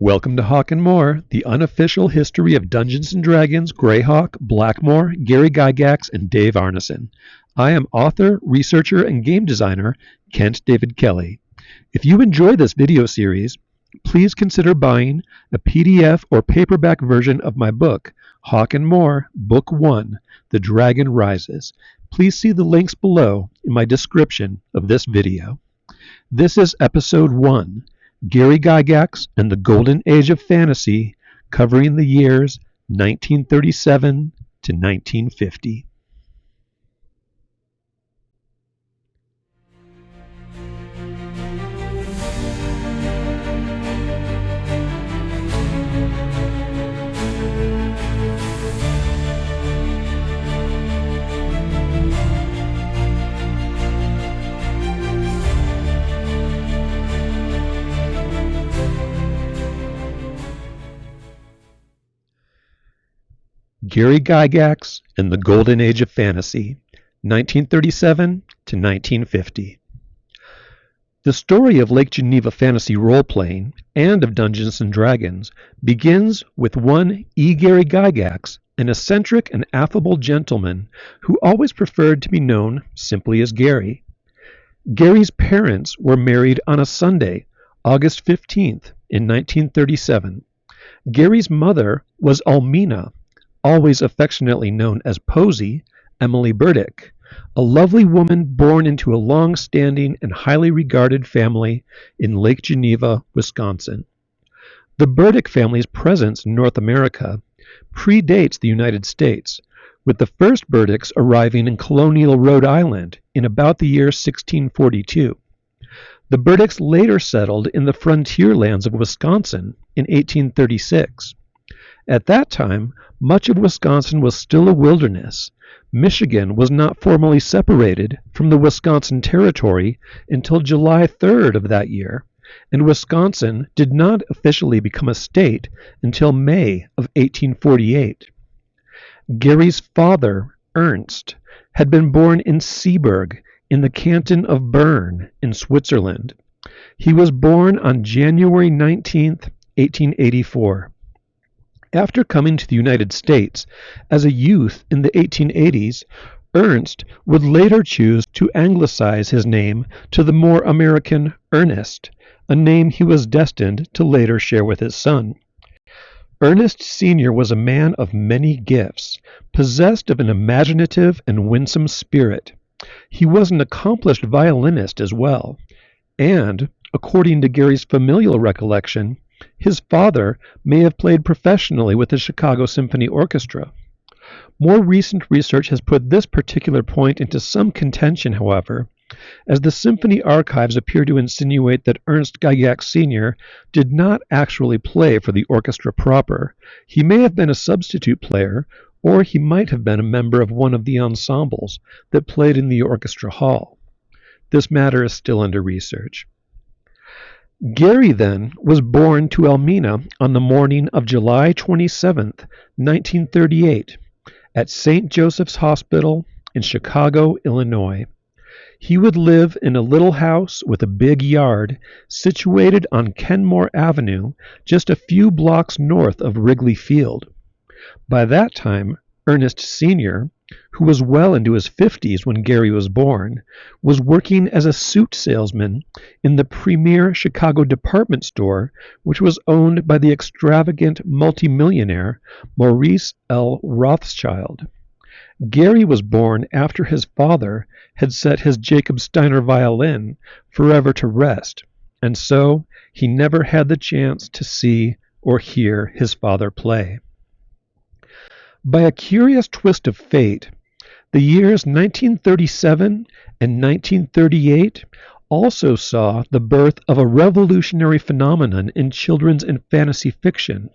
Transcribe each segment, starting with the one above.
Welcome to HAWK MOOR, the unofficial history of Dungeons & Dragons, Greyhawk, Blackmoor, Gary Gygax, and Dave Arneson. I am author, researcher, and game designer Kent David Kelly. If you enjoy this video series, please consider buying a PDF or paperback version of my book, HAWK MOOR, Book 1, The Dragon Rises. Please see the links below in my description of this video. This is Episode 1. Gary Gygax and the Golden Age of Fantasy, covering the years 1937 to 1950. Gary Gygax and the Golden Age of Fantasy, 1937 to 1950. The story of Lake Geneva fantasy role-playing and of Dungeons & Dragons begins with one Gary Gygax, an eccentric and affable gentleman who always preferred to be known simply as Gary. Gary's parents were married on a Sunday, August 15th, in 1937. Gary's mother was Almina, always affectionately known as Posy, Emily Burdick, a lovely woman born into a long-standing and highly regarded family in Lake Geneva, Wisconsin. The Burdick family's presence in North America predates the United States, with the first Burdicks arriving in colonial Rhode Island in about the year 1642. The Burdicks later settled in the frontier lands of Wisconsin in 1836. At that time, much of Wisconsin was still a wilderness. Michigan was not formally separated from the Wisconsin Territory until July 3rd of that year, and Wisconsin did not officially become a state until May of 1848. Gary's father, Ernst, had been born in Seeburg in the canton of Bern in Switzerland. He was born on January 19th, 1884. After coming to the United States as a youth in the 1880s, Ernst would later choose to anglicize his name to the more American Ernest, a name he was destined to later share with his son. Ernest Sr. was a man of many gifts, possessed of an imaginative and winsome spirit. He was an accomplished violinist as well, and, according to Gary's familial recollection, his father may have played professionally with the Chicago Symphony Orchestra. More recent research has put this particular point into some contention, however, as the symphony archives appear to insinuate that Ernst Gygax Sr. did not actually play for the orchestra proper. He may have been a substitute player, or he might have been a member of one of the ensembles that played in the orchestra hall. This matter is still under research. Gary, then, was born to Almina on the morning of July 27, 1938, at St. Joseph's Hospital in Chicago, Illinois. He would live in a little house with a big yard situated on Kenmore Avenue, just a few blocks north of Wrigley Field. By that time, Ernest Sr., who was well into his 50s when Gary was born, was working as a suit salesman in the premier Chicago department store, which was owned by the extravagant multimillionaire Maurice L. Rothschild. Gary was born after his father had set his Jacob Steiner violin forever to rest, and so he never had the chance to see or hear his father play. By a curious twist of fate, the years 1937 and 1938 also saw the birth of a revolutionary phenomenon in children's and fantasy fiction,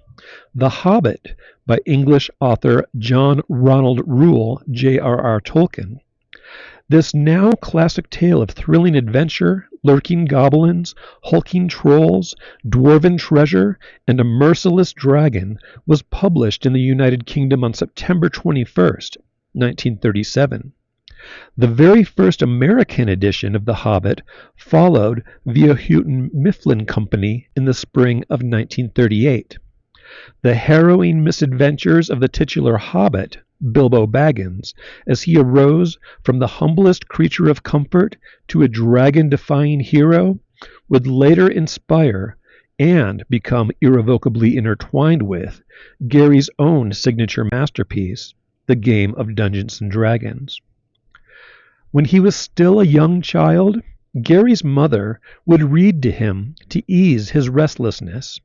The Hobbit, by English author John Ronald Reuel, J.R.R. Tolkien. This now classic tale of thrilling adventure, lurking goblins, hulking trolls, dwarven treasure, and a merciless dragon was published in the United Kingdom on September 21st, 1937. The very first American edition of The Hobbit followed via Houghton Mifflin Company in the spring of 1938. The harrowing misadventures of the titular Hobbit, Bilbo Baggins, as he arose from the humblest creature of comfort to a dragon-defying hero, would later inspire and become irrevocably intertwined with Gary's own signature masterpiece, the game of Dungeons and Dragons. When he was still a young child, Gary's mother would read to him to ease his restlessness.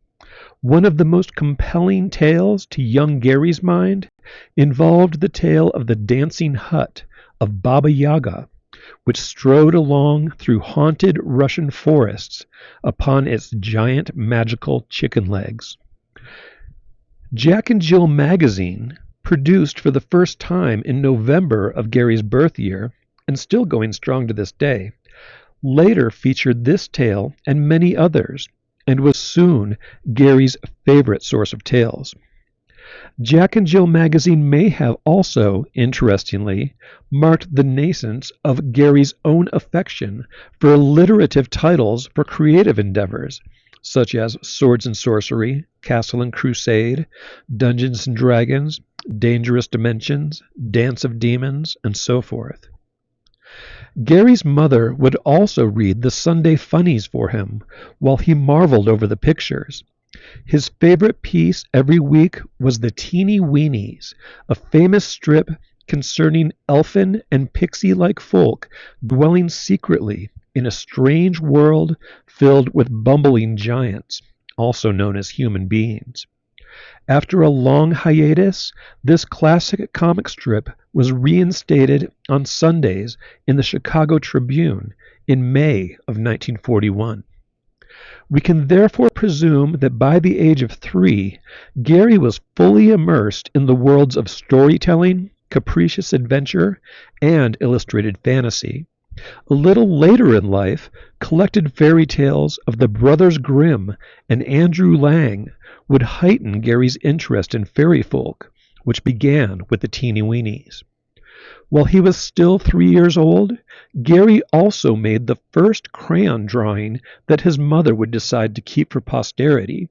One of the most compelling tales to young Gary's mind involved the tale of the dancing hut of Baba Yaga, which strode along through haunted Russian forests upon its giant magical chicken legs. Jack and Jill magazine, produced for the first time in November of Gary's birth year, and still going strong to this day, later featured this tale and many others, and was soon Gary's favorite source of tales. Jack and Jill magazine may have also, interestingly, marked the nascence of Gary's own affection for alliterative titles for creative endeavors, such as Swords and Sorcery, Castle and Crusade, Dungeons and Dragons, Dangerous Dimensions, Dance of Demons, and so forth. Gary's mother would also read the Sunday funnies for him while he marveled over the pictures. His favorite piece every week was the Teeny Weenies, a famous strip concerning elfin and pixie-like folk dwelling secretly in a strange world filled with bumbling giants, also known as human beings. After a long hiatus, this classic comic strip was reinstated on Sundays in the Chicago Tribune in May of 1941. We can therefore presume that by the age of 3, Gary was fully immersed in the worlds of storytelling, capricious adventure, and illustrated fantasy. A little later in life, collected fairy tales of the Brothers Grimm and Andrew Lang would heighten Gary's interest in fairy folk, which began with the Teeny Weenies. While he was still 3 years old, Gary also made the first crayon drawing that his mother would decide to keep for posterity.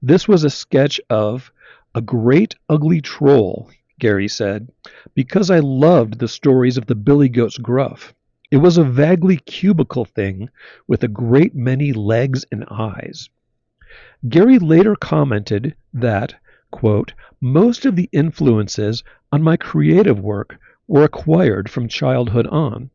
This was a sketch of a great ugly troll, Gary said, because I loved the stories of the Billy Goat's Gruff. It was a vaguely cubical thing with a great many legs and eyes. Gary later commented that, quote, most of the influences on my creative work were acquired from childhood on.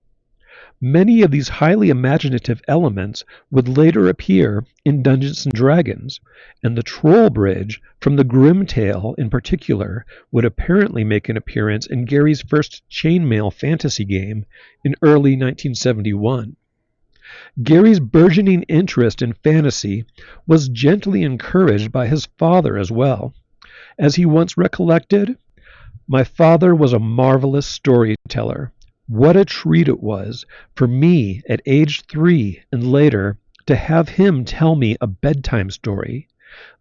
Many of these highly imaginative elements would later appear in Dungeons and Dragons, and the Troll Bridge from the Grimm tale in particular would apparently make an appearance in Gary's first chainmail fantasy game in early 1971. Gary's burgeoning interest in fantasy was gently encouraged by his father as well. As he once recollected, my father was a marvelous storyteller. What a treat it was for me at age 3 and later to have him tell me a bedtime story.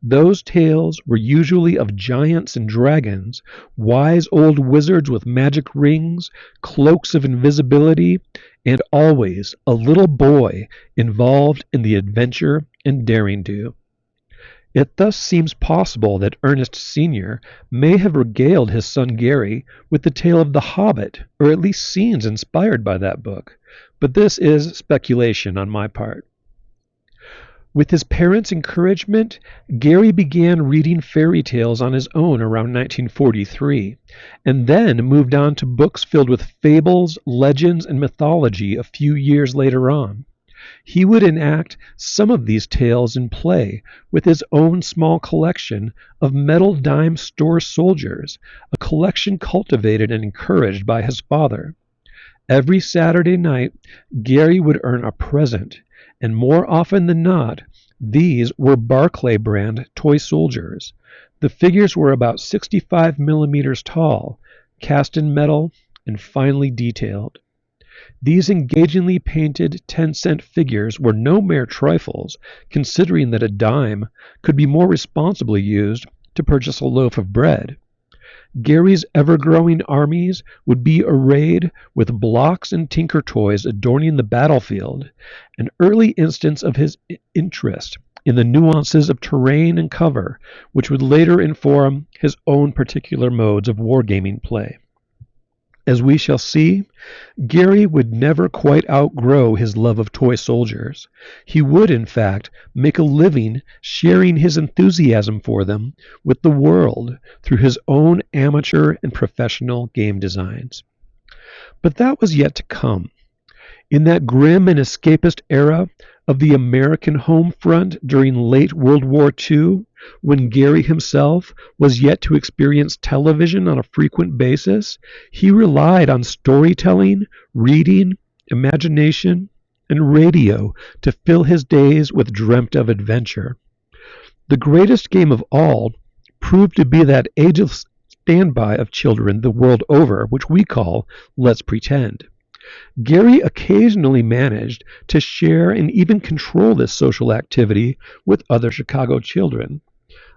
Those tales were usually of giants and dragons, wise old wizards with magic rings, cloaks of invisibility, and always a little boy involved in the adventure and daring-do. It thus seems possible that Ernest Sr. may have regaled his son Gary with the tale of The Hobbit, or at least scenes inspired by that book, but this is speculation on my part. With his parents' encouragement, Gary began reading fairy tales on his own around 1943, and then moved on to books filled with fables, legends, and mythology a few years later on. He would enact some of these tales in play with his own small collection of metal dime store soldiers, a collection cultivated and encouraged by his father. Every Saturday night, Gary would earn a present, and more often than not, these were Barclay brand toy soldiers. The figures were about 65 millimeters tall, cast in metal, and finely detailed. These engagingly painted 10-cent figures were no mere trifles, considering that a dime could be more responsibly used to purchase a loaf of bread. Gary's ever-growing armies would be arrayed with blocks and tinker toys adorning the battlefield, an early instance of his interest in the nuances of terrain and cover, which would later inform his own particular modes of wargaming play. As we shall see, Gary would never quite outgrow his love of toy soldiers. He would, in fact, make a living sharing his enthusiasm for them with the world through his own amateur and professional game designs. But that was yet to come. In that grim and escapist era of the American home front during late World War II, when Gary himself was yet to experience television on a frequent basis, he relied on storytelling, reading, imagination, and radio to fill his days with dreamt-of adventure. The greatest game of all proved to be that ageless standby of children the world over, which we call Let's Pretend. Gary occasionally managed to share and even control this social activity with other Chicago children.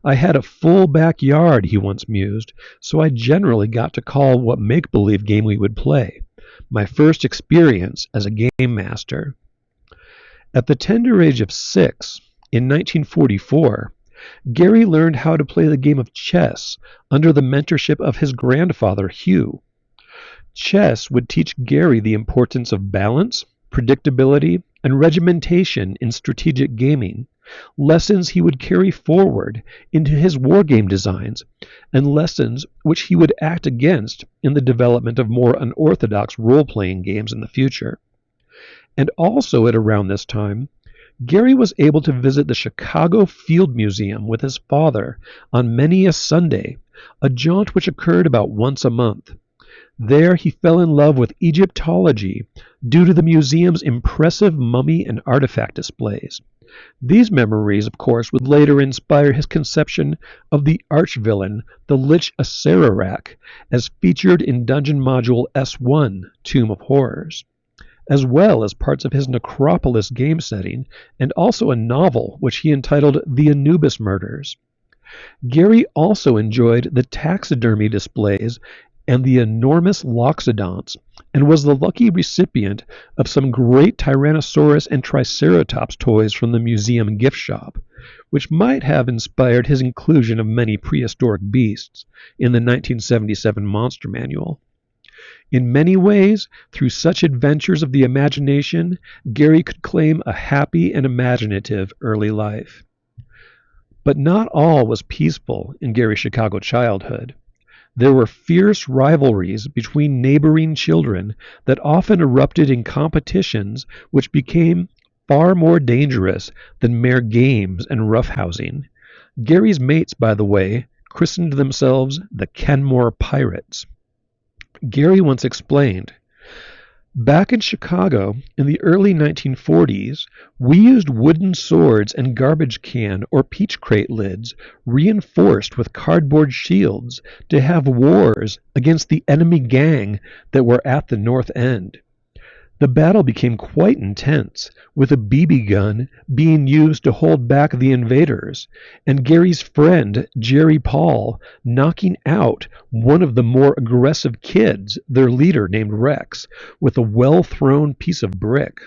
I had a full backyard, he once mused, so I generally got to call what make-believe game we would play. My first experience as a game master. At the tender age of 6, in 1944, Gary learned how to play the game of chess under the mentorship of his grandfather, Hugh. Chess would teach Gary the importance of balance, predictability, and regimentation in strategic gaming, lessons he would carry forward into his wargame designs, and lessons which he would act against in the development of more unorthodox role-playing games in the future. And also at around this time, Gary was able to visit the Chicago Field Museum with his father on many a Sunday, a jaunt which occurred about once a month. There he fell in love with Egyptology due to the museum's impressive mummy and artifact displays. These memories, of course, would later inspire his conception of the arch-villain, the Lich Acererak, as featured in Dungeon Module S1, Tomb of Horrors, as well as parts of his Necropolis game setting, and also a novel which he entitled The Anubis Murders. Gary also enjoyed the taxidermy displays and the enormous loxodonts, and was the lucky recipient of some great Tyrannosaurus and Triceratops toys from the museum gift shop, which might have inspired his inclusion of many prehistoric beasts in the 1977 Monster Manual. In many ways, through such adventures of the imagination, Gary could claim a happy and imaginative early life. But not all was peaceful in Gary's Chicago childhood. There were fierce rivalries between neighboring children that often erupted in competitions which became far more dangerous than mere games and roughhousing. Gary's mates, by the way, christened themselves the Kenmore Pirates. Gary once explained, "Back in Chicago in the early 1940s, we used wooden swords and garbage can or peach crate lids reinforced with cardboard shields to have wars against the enemy gang that were at the North End. The battle became quite intense, with a BB gun being used to hold back the invaders, and Gary's friend, Jerry Paul, knocking out one of the more aggressive kids, their leader named Rex, with a well-thrown piece of brick.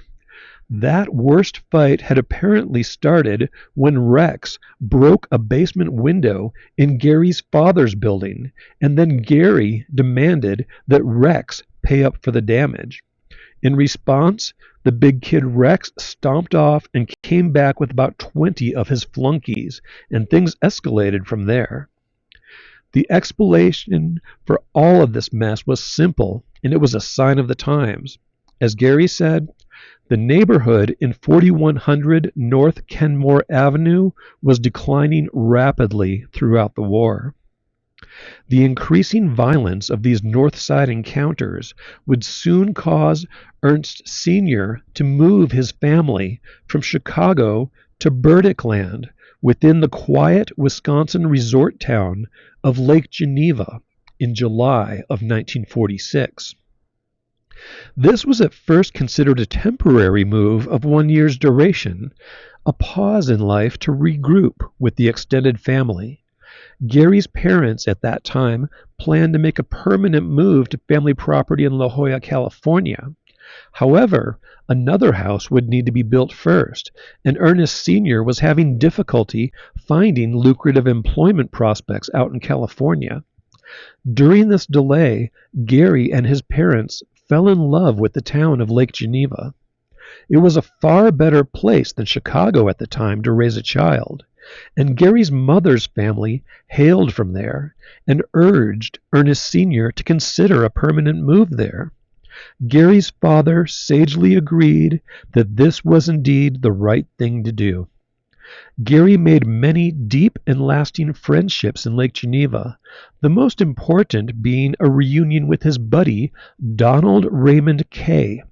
That worst fight had apparently started when Rex broke a basement window in Gary's father's building, and then Gary demanded that Rex pay up for the damage. In response, the big kid Rex stomped off and came back with about 20 of his flunkies, and things escalated from there. The explanation for all of this mess was simple, and it was a sign of the times. As Gary said, the neighborhood in 4100 North Kenmore Avenue was declining rapidly throughout the war. The increasing violence of these North Side encounters would soon cause Ernst Sr. to move his family from Chicago to Burdickland within the quiet Wisconsin resort town of Lake Geneva in July of 1946. This was at first considered a temporary move of 1 year's duration, a pause in life to regroup with the extended family. Gary's parents at that time planned to make a permanent move to family property in La Jolla, California. However, another house would need to be built first, and Ernest Sr. was having difficulty finding lucrative employment prospects out in California. During this delay, Gary and his parents fell in love with the town of Lake Geneva. It was a far better place than Chicago at the time to raise a child, and Gary's mother's family hailed from there and urged Ernest Sr. to consider a permanent move there. Gary's father sagely agreed that this was indeed the right thing to do. Gary made many deep and lasting friendships in Lake Geneva, the most important being a reunion with his buddy, Donald Raymond Kay.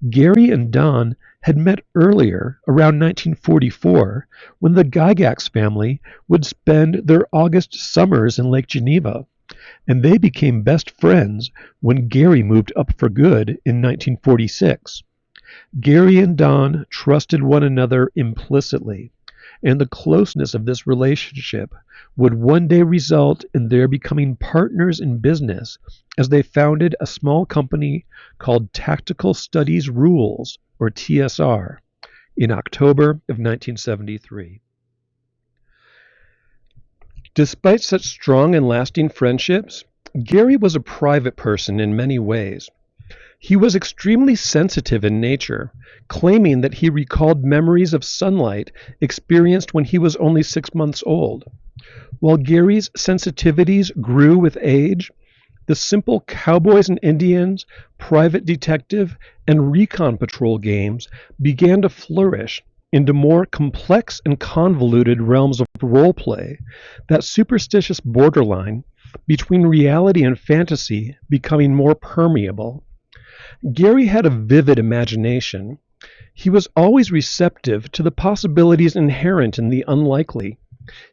Gary and Don had met earlier, around 1944, when the Gygax family would spend their August summers in Lake Geneva, and they became best friends when Gary moved up for good in 1946. Gary and Don trusted one another implicitly, and the closeness of this relationship would one day result in their becoming partners in business as they founded a small company called Tactical Studies Rules, or TSR, in October of 1973. Despite such strong and lasting friendships, Gary was a private person in many ways. He was extremely sensitive in nature, claiming that he recalled memories of sunlight experienced when he was only 6 months old. While Gary's sensitivities grew with age, the simple Cowboys and Indians, Private Detective, and Recon Patrol games began to flourish into more complex and convoluted realms of role-play, that superstitious borderline between reality and fantasy becoming more permeable. Gary had a vivid imagination. He was always receptive to the possibilities inherent in the unlikely.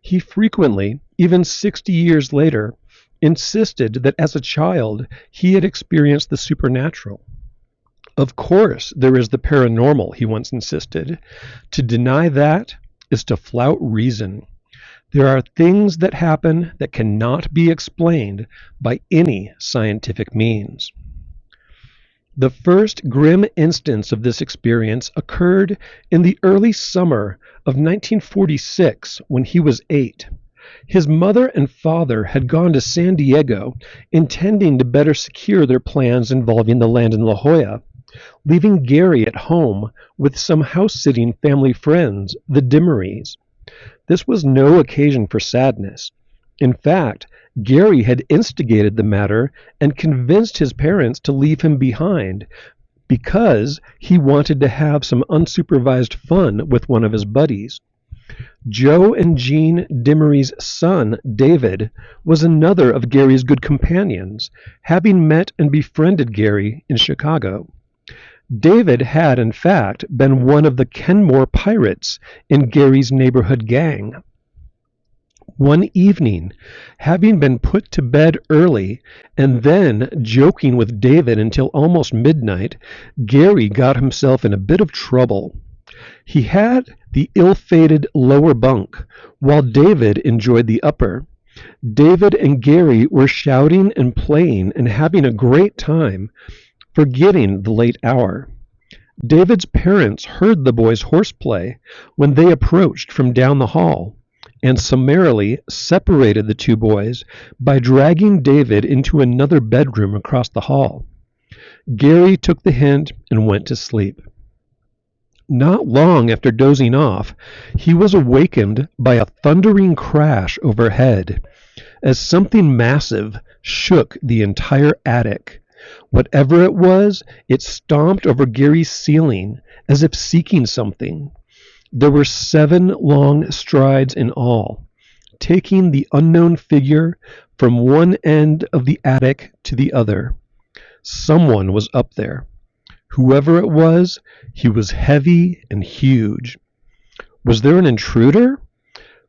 He frequently, even 60 years later, insisted that as a child he had experienced the supernatural. Of course, there is the paranormal, he once insisted. To deny that is to flout reason. There are things that happen that cannot be explained by any scientific means. The first grim instance of this experience occurred in the early summer of 1946 when he was 8. His mother and father had gone to San Diego, intending to better secure their plans involving the land in La Jolla, leaving Gary at home with some house-sitting family friends, the Dimmerys. This was no occasion for sadness. In fact, Gary had instigated the matter and convinced his parents to leave him behind because he wanted to have some unsupervised fun with one of his buddies. Joe and Jean Dimmery's son, David, was another of Gary's good companions, having met and befriended Gary in Chicago. David had, in fact, been one of the Kenmore pirates in Gary's neighborhood gang. One evening, having been put to bed early and then joking with David until almost midnight, Gary got himself in a bit of trouble. He had the ill-fated lower bunk, while David enjoyed the upper. David and Gary were shouting and playing and having a great time, forgetting the late hour. David's parents heard the boys' horseplay when they approached from down the hall, and summarily separated the two boys by dragging David into another bedroom across the hall. Gary took the hint and went to sleep. Not long after dozing off, he was awakened by a thundering crash overhead, as something massive shook the entire attic. Whatever it was, it stomped over Gary's ceiling as if seeking something. There were 7 long strides in all, taking the unknown figure from one end of the attic to the other. Someone was up there. Whoever it was, he was heavy and huge. Was there an intruder?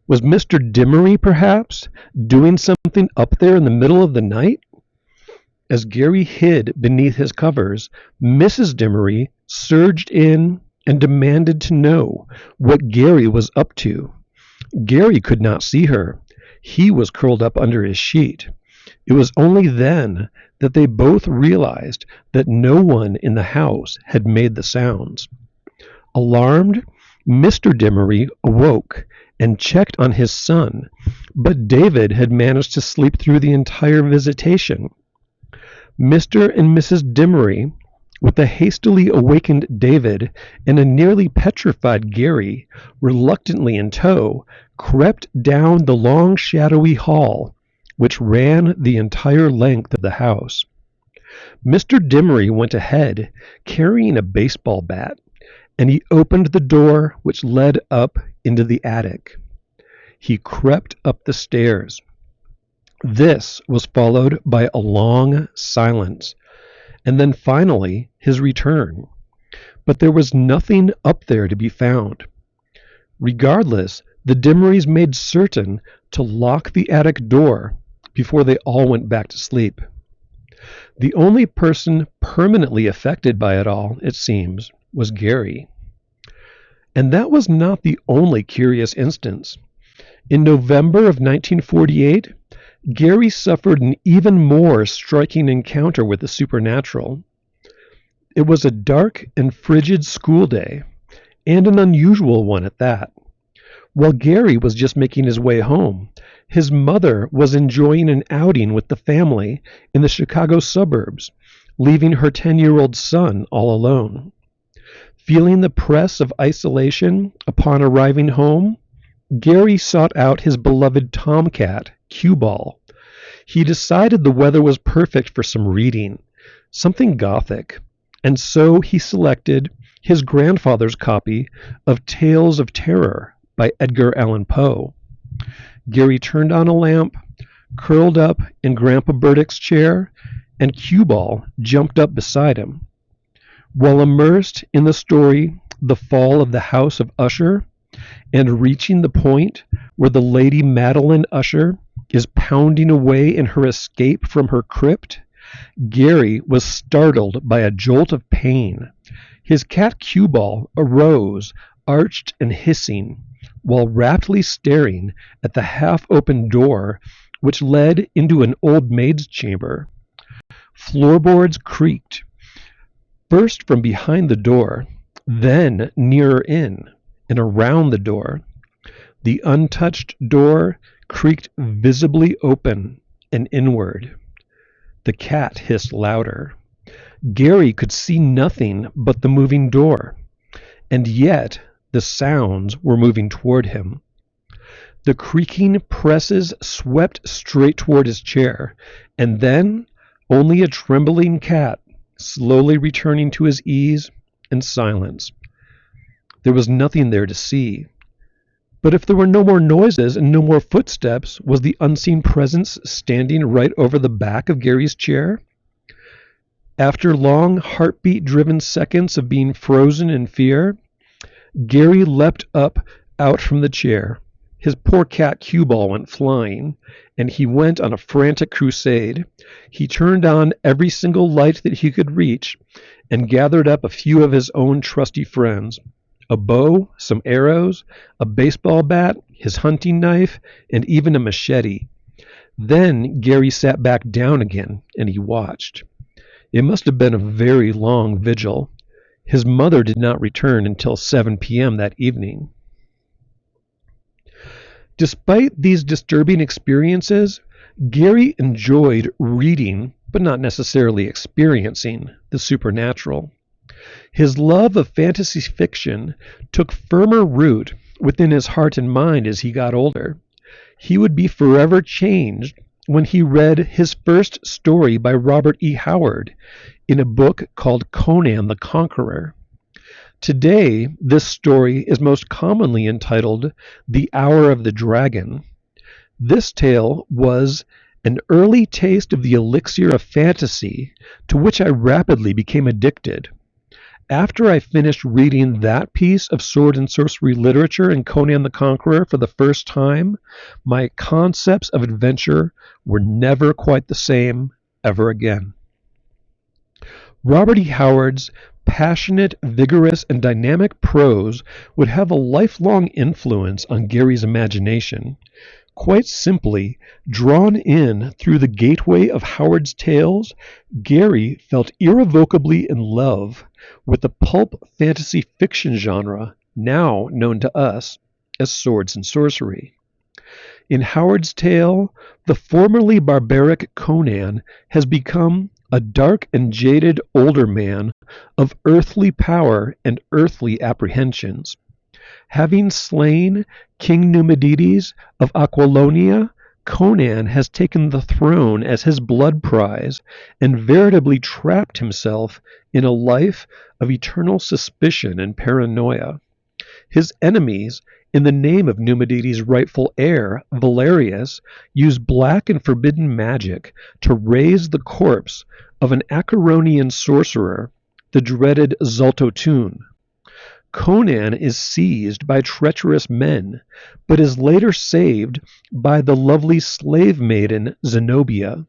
Was Mr. Dimmery, perhaps, doing something up there in the middle of the night? As Gary hid beneath his covers, Mrs. Dimmery surged in and demanded to know what Gary was up to. Gary could not see her. He was curled up under his sheet. It was only then that they both realized that no one in the house had made the sounds. Alarmed, Mr. Dimery awoke and checked on his son, but David had managed to sleep through the entire visitation. Mr. and Mrs. Dimery, with a hastily awakened David and a nearly petrified Gary reluctantly in tow, crept down the long shadowy hall, which ran the entire length of the house. Mr. Dimery went ahead, carrying a baseball bat, and he opened the door which led up into the attic. He crept up the stairs. This was followed by a long silence, and then finally his return. But there was nothing up there to be found. Regardless, the Dimerys made certain to lock the attic door before they all went back to sleep. The only person permanently affected by it all, it seems, was Gary. And that was not the only curious instance. In November of 1948, Gary suffered an even more striking encounter with the supernatural. It was a dark and frigid school day, and an unusual one at that. While Gary was just making his way home, his mother was enjoying an outing with the family in the Chicago suburbs, leaving her 10-year-old son all alone. Feeling the press of isolation upon arriving home, Gary sought out his beloved tomcat, Cue Ball. He decided the weather was perfect for some reading, something gothic, and so he selected his grandfather's copy of Tales of Terror by Edgar Allan Poe. Gary turned on a lamp, curled up in Grandpa Burdick's chair, and Cue Ball jumped up beside him. While immersed in the story The Fall of the House of Usher, and reaching the point where the Lady Madeline Usher is pounding away in her escape from her crypt, Gary was startled by a jolt of pain. His cat Cue Ball arose, arched and hissing, while raptly staring at the half-open door which led into an old maid's chamber. Floorboards creaked, first from behind the door, then nearer in and around the door. The untouched door creaked visibly open and inward. The cat hissed louder. Gary could see nothing but the moving door, and yet the sounds were moving toward him. The creaking presses swept straight toward his chair, and then only a trembling cat, slowly returning to his ease and silence. There was nothing there to see. But if there were no more noises and no more footsteps, was the unseen presence standing right over the back of Gary's chair? After long heartbeat-driven seconds of being frozen in fear, Gary leapt up out from the chair. His poor cat Cue Ball went flying, and he went on a frantic crusade. He turned on every single light that he could reach, and gathered up a few of his own trusty friends. A bow, some arrows, a baseball bat, his hunting knife, and even a machete. Then Gary sat back down again, and he watched. It must have been a very long vigil. His mother did not return until 7 p.m. that evening. Despite these disturbing experiences, Gary enjoyed reading, but not necessarily experiencing, the supernatural. His love of fantasy fiction took firmer root within his heart and mind as he got older. He would be forever changed when he read his first story by Robert E. Howard in a book called Conan the Conqueror. Today, this story is most commonly entitled The Hour of the Dragon. This tale was an early taste of the elixir of fantasy to which I rapidly became addicted. After I finished reading that piece of sword and sorcery literature in Conan the Conqueror for the first time, my concepts of adventure were never quite the same ever again. Robert E. Howard's passionate, vigorous, and dynamic prose would have a lifelong influence on Gary's imagination. Quite simply, drawn in through the gateway of Howard's tales, Gary felt irrevocably in love with the pulp fantasy fiction genre now known to us as swords and sorcery. In Howard's tale, the formerly barbaric Conan has become a dark and jaded older man of earthly power and earthly apprehensions. Having slain King Numidides of Aquilonia, Conan has taken the throne as his blood prize and veritably trapped himself in a life of eternal suspicion and paranoia. His enemies, in the name of Numidides' rightful heir, Valerius, use black and forbidden magic to raise the corpse of an Acheronian sorcerer, the dreaded Zaltotun. Conan is seized by treacherous men, but is later saved by the lovely slave maiden Zenobia.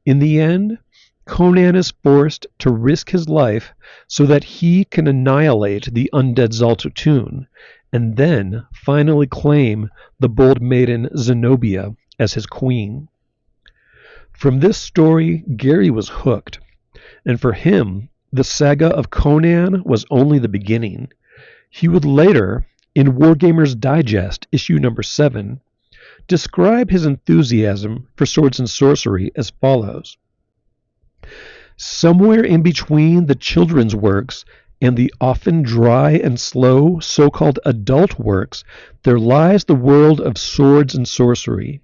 In the end, Conan is forced to risk his life so that he can annihilate the undead Zaltotun, and then finally claim the bold maiden Zenobia as his queen. From this story, Gary was hooked, and for him, the saga of Conan was only the beginning. He would later, in Wargamers Digest, issue number 7, describe his enthusiasm for swords and sorcery as follows. Somewhere in between the children's works and the often dry and slow so-called adult works, there lies the world of swords and sorcery.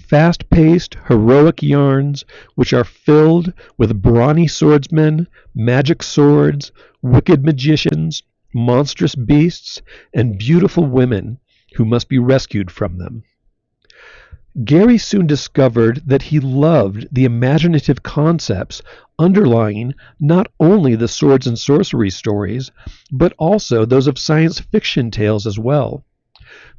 Fast-paced, heroic yarns which are filled with brawny swordsmen, magic swords, wicked magicians, monstrous beasts, and beautiful women who must be rescued from them. Gary soon discovered that he loved the imaginative concepts underlying not only the swords and sorcery stories, but also those of science fiction tales as well.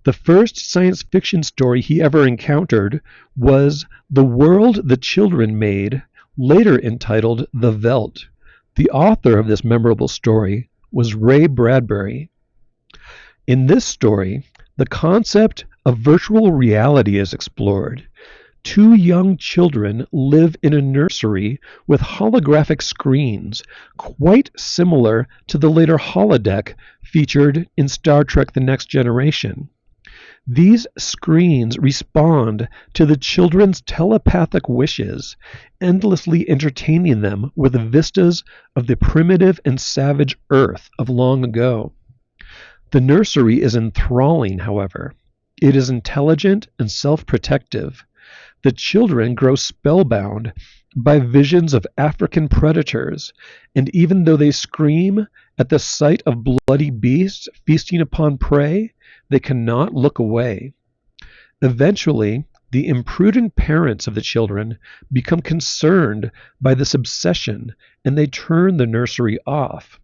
The first science fiction story he ever encountered was The World the Children Made, later entitled The Veldt. The author of this memorable story was Ray Bradbury. In this story, the concept of virtual reality is explored. Two young children live in a nursery with holographic screens, quite similar to the later holodeck featured in Star Trek The Next Generation. These screens respond to the children's telepathic wishes, endlessly entertaining them with vistas of the primitive and savage Earth of long ago. The nursery is enthralling, however. It is intelligent and self-protective. The children grow spellbound by visions of African predators, and even though they scream at the sight of bloody beasts feasting upon prey, they cannot look away. Eventually, the imprudent parents of the children become concerned by this obsession, and they turn the nursery off.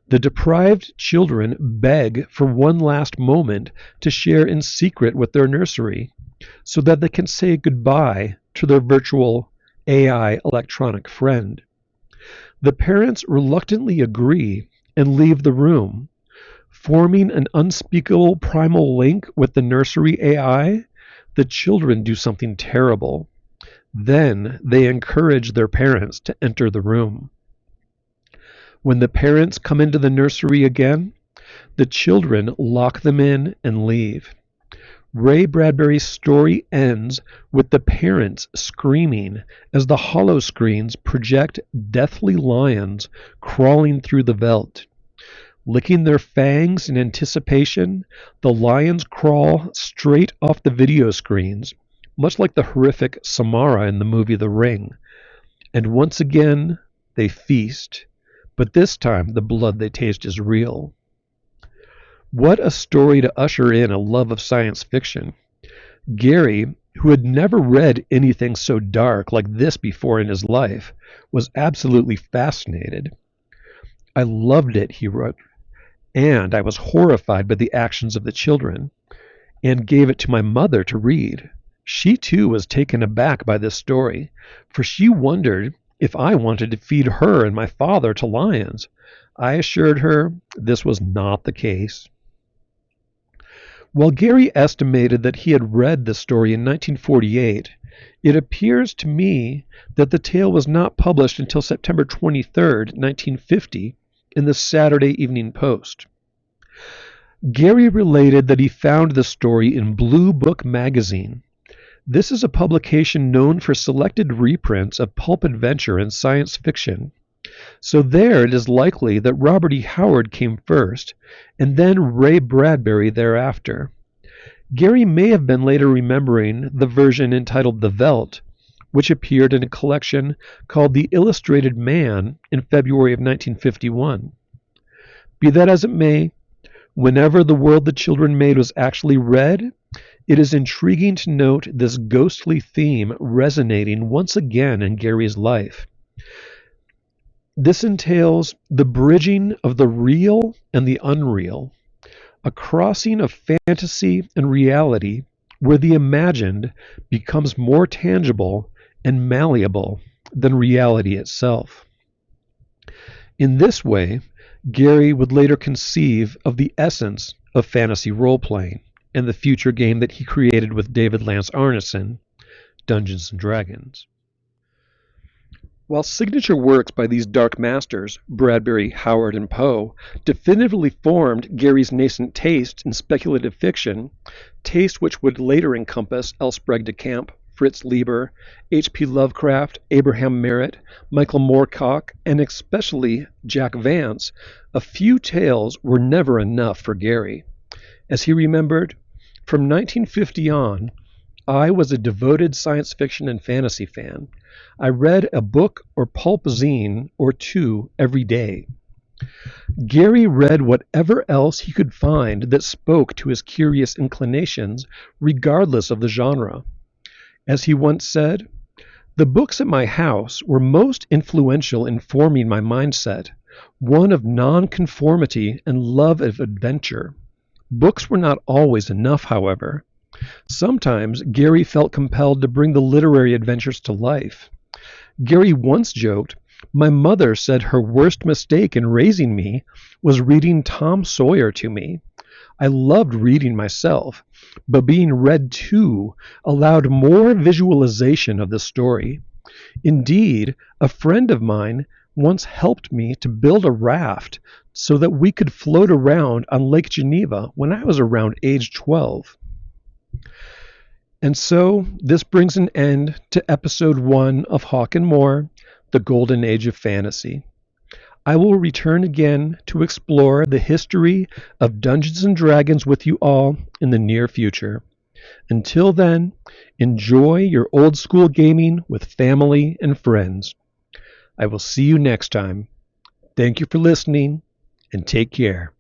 The deprived children beg for one last moment to share in secret with their nursery, so that they can say goodbye to their virtual AI electronic friend. The parents reluctantly agree and leave the room. Forming an unspeakable primal link with the nursery AI, the children do something terrible. Then they encourage their parents to enter the room. When the parents come into the nursery again, the children lock them in and leave. Ray Bradbury's story ends with the parents screaming as the holoscreens project deathly lions crawling through the veldt. Licking their fangs in anticipation, the lions crawl straight off the video screens, much like the horrific Samara in the movie The Ring. And once again, they feast, but this time the blood they taste is real. What a story to usher in a love of science fiction. Gary, who had never read anything so dark like this before in his life, was absolutely fascinated. I loved it, he wrote, and I was horrified by the actions of the children, and gave it to my mother to read. She too was taken aback by this story, for she wondered if I wanted to feed her and my father to lions. I assured her this was not the case. While Gary estimated that he had read the story in 1948, it appears to me that the tale was not published until September 23, 1950, in the Saturday Evening Post. Gary related that he found the story in Blue Book magazine. This is a publication known for selected reprints of pulp adventure and science fiction. So there it is likely that Robert E. Howard came first, and then Ray Bradbury thereafter. Gary may have been later remembering the version entitled The Veldt, which appeared in a collection called The Illustrated Man in February of 1951. Be that as it may, whenever The World the Children Made was actually read, it is intriguing to note this ghostly theme resonating once again in Gary's life. This entails the bridging of the real and the unreal, a crossing of fantasy and reality where the imagined becomes more tangible and malleable than reality itself. In this way, Gary would later conceive of the essence of fantasy role-playing and the future game that he created with David Lance Arneson, Dungeons & Dragons. While signature works by these dark masters, Bradbury, Howard, and Poe, definitively formed Gary's nascent taste in speculative fiction, taste which would later encompass L. Sprague de Camp, Fritz Leiber, H.P. Lovecraft, Abraham Merritt, Michael Moorcock, and especially Jack Vance, a few tales were never enough for Gary. As he remembered, from 1950 on, I was a devoted science fiction and fantasy fan. I read a book or pulp zine or two every day. Gary read whatever else he could find that spoke to his curious inclinations, regardless of the genre. As he once said, "The books at my house were most influential in forming my mindset, one of nonconformity and love of adventure. Books were not always enough, however. Sometimes Gary felt compelled to bring the literary adventures to life. Gary once joked, 'My mother said her worst mistake in raising me was reading Tom Sawyer to me. I loved reading myself, but being read to allowed more visualization of the story. Indeed, a friend of mine once helped me to build a raft so that we could float around on Lake Geneva when I was around age 12. And so, this brings an end to episode 1 of HAWK MOOR, The Golden Age of Fantasy. I will return again to explore the history of Dungeons & Dragons with you all in the near future. Until then, enjoy your old school gaming with family and friends. I will see you next time. Thank you for listening, and take care.